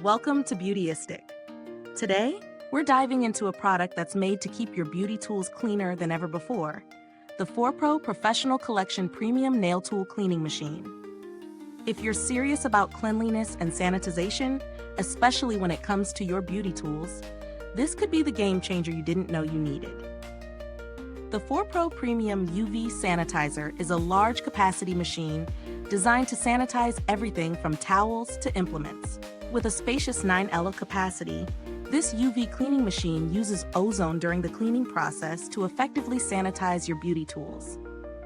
Welcome to Beautyistic. Today, we're diving into a product that's made to keep your beauty tools cleaner than ever before, the ForPro Professional Collection Premium Nail Tool Cleaning Machine. If you're serious about cleanliness and sanitization, especially when it comes to your beauty tools, this could be the game changer you didn't know you needed. The ForPro Premium UV Sanitizer is a large capacity machine designed to sanitize everything from towels to implements. With a spacious 9L capacity, this UV cleaning machine uses ozone during the cleaning process to effectively sanitize your beauty tools.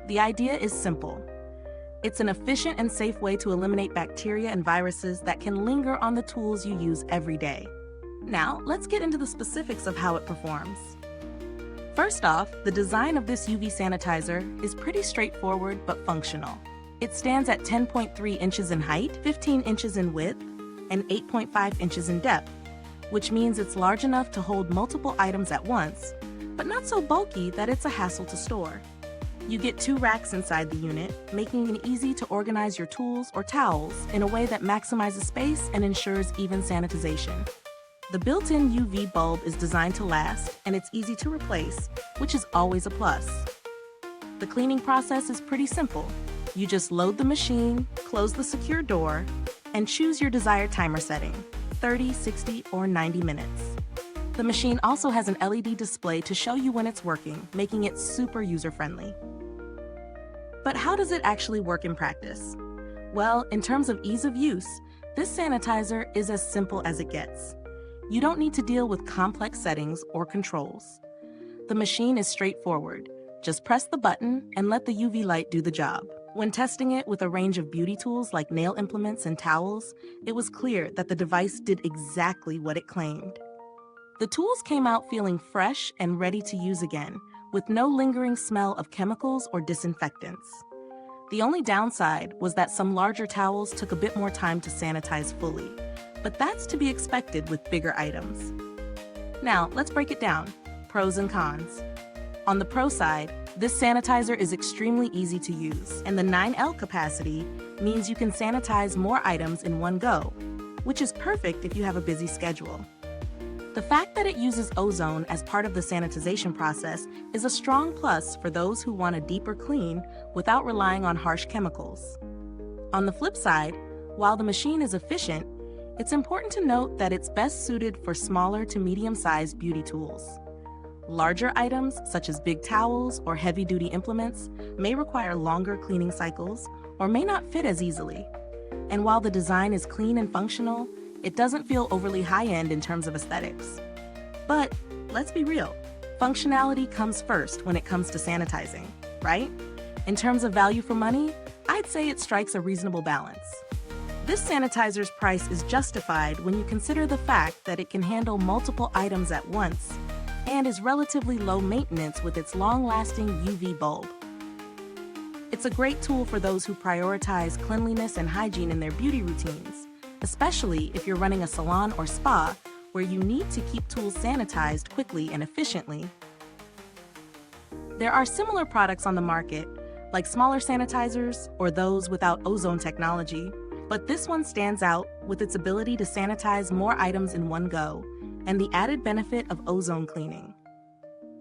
The idea is simple. It's an efficient and safe way to eliminate bacteria and viruses that can linger on the tools you use every day. Now, let's get into the specifics of how it performs. First off, the design of this UV sanitizer is pretty straightforward but functional. It stands at 10.3 inches in height, 15 inches in width, and 8.5 inches in depth, which means it's large enough to hold multiple items at once, but not so bulky that it's a hassle to store. You get 2 racks inside the unit, making it easy to organize your tools or towels in a way that maximizes space and ensures even sanitization. The built-in UV bulb is designed to last, and it's easy to replace, which is always a plus. The cleaning process is pretty simple. You just load the machine, close the secure door, and choose your desired timer setting, 30, 60, or 90 minutes. The machine also has an LED display to show you when it's working, making it super user-friendly. But how does it actually work in practice? Well, in terms of ease of use, this sanitizer is as simple as it gets. You don't need to deal with complex settings or controls. The machine is straightforward. Just press the button and let the UV light do the job. When testing it with a range of beauty tools like nail implements and towels, it was clear that the device did exactly what it claimed. The tools came out feeling fresh and ready to use again, with no lingering smell of chemicals or disinfectants. The only downside was that some larger towels took a bit more time to sanitize fully, but that's to be expected with bigger items. Now, let's break it down. Pros and cons. On the pro side, this sanitizer is extremely easy to use, and the 9L capacity means you can sanitize more items in one go, which is perfect if you have a busy schedule. The fact that it uses ozone as part of the sanitization process is a strong plus for those who want a deeper clean without relying on harsh chemicals. On the flip side, while the machine is efficient, it's important to note that it's best suited for smaller to medium-sized beauty tools. Larger items, such as big towels or heavy-duty implements, may require longer cleaning cycles or may not fit as easily. And while the design is clean and functional, it doesn't feel overly high-end in terms of aesthetics. But let's be real, functionality comes first when it comes to sanitizing, right? In terms of value for money, I'd say it strikes a reasonable balance. This sanitizer's price is justified when you consider the fact that it can handle multiple items at once and is relatively low maintenance with its long-lasting UV bulb. It's a great tool for those who prioritize cleanliness and hygiene in their beauty routines, especially if you're running a salon or spa where you need to keep tools sanitized quickly and efficiently. There are similar products on the market, like smaller sanitizers or those without ozone technology, but this one stands out with its ability to sanitize more items in one go and the added benefit of ozone cleaning.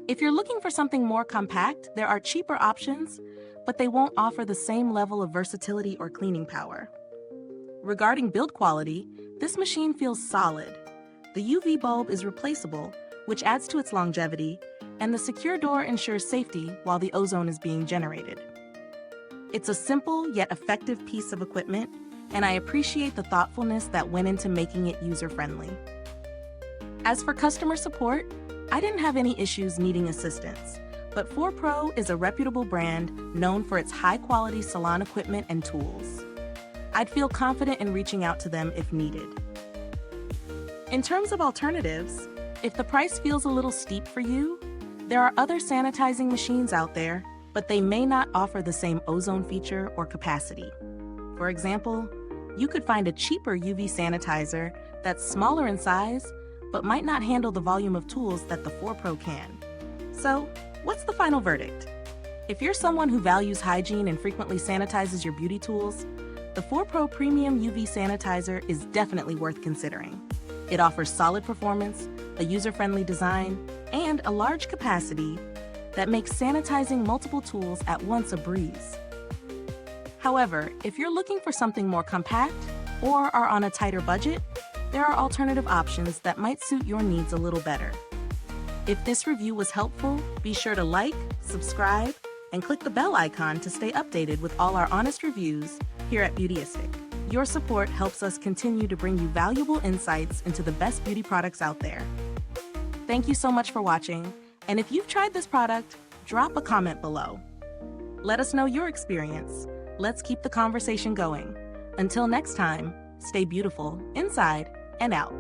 If you're looking for something more compact, there are cheaper options, but they won't offer the same level of versatility or cleaning power. Regarding build quality, this machine feels solid. The UV bulb is replaceable, which adds to its longevity, and the secure door ensures safety while the ozone is being generated. It's a simple yet effective piece of equipment, and I appreciate the thoughtfulness that went into making it user-friendly. As for customer support, I didn't have any issues needing assistance, but ForPro is a reputable brand known for its high-quality salon equipment and tools. I'd feel confident in reaching out to them if needed. In terms of alternatives, if the price feels a little steep for you, there are other sanitizing machines out there, but they may not offer the same ozone feature or capacity. For example, you could find a cheaper UV sanitizer that's smaller in size, but might not handle the volume of tools that the ForPro can. So, what's the final verdict? If you're someone who values hygiene and frequently sanitizes your beauty tools, the ForPro Premium UV Sanitizer is definitely worth considering. It offers solid performance, a user-friendly design, and a large capacity that makes sanitizing multiple tools at once a breeze. However, if you're looking for something more compact or are on a tighter budget, there are alternative options that might suit your needs a little better. If this review was helpful, be sure to like, subscribe, and click the bell icon to stay updated with all our honest reviews here at Beautyistic. Your support helps us continue to bring you valuable insights into the best beauty products out there. Thank you so much for watching, and if you've tried this product, drop a comment below. Let us know your experience. Let's keep the conversation going. Until next time, stay beautiful inside and out.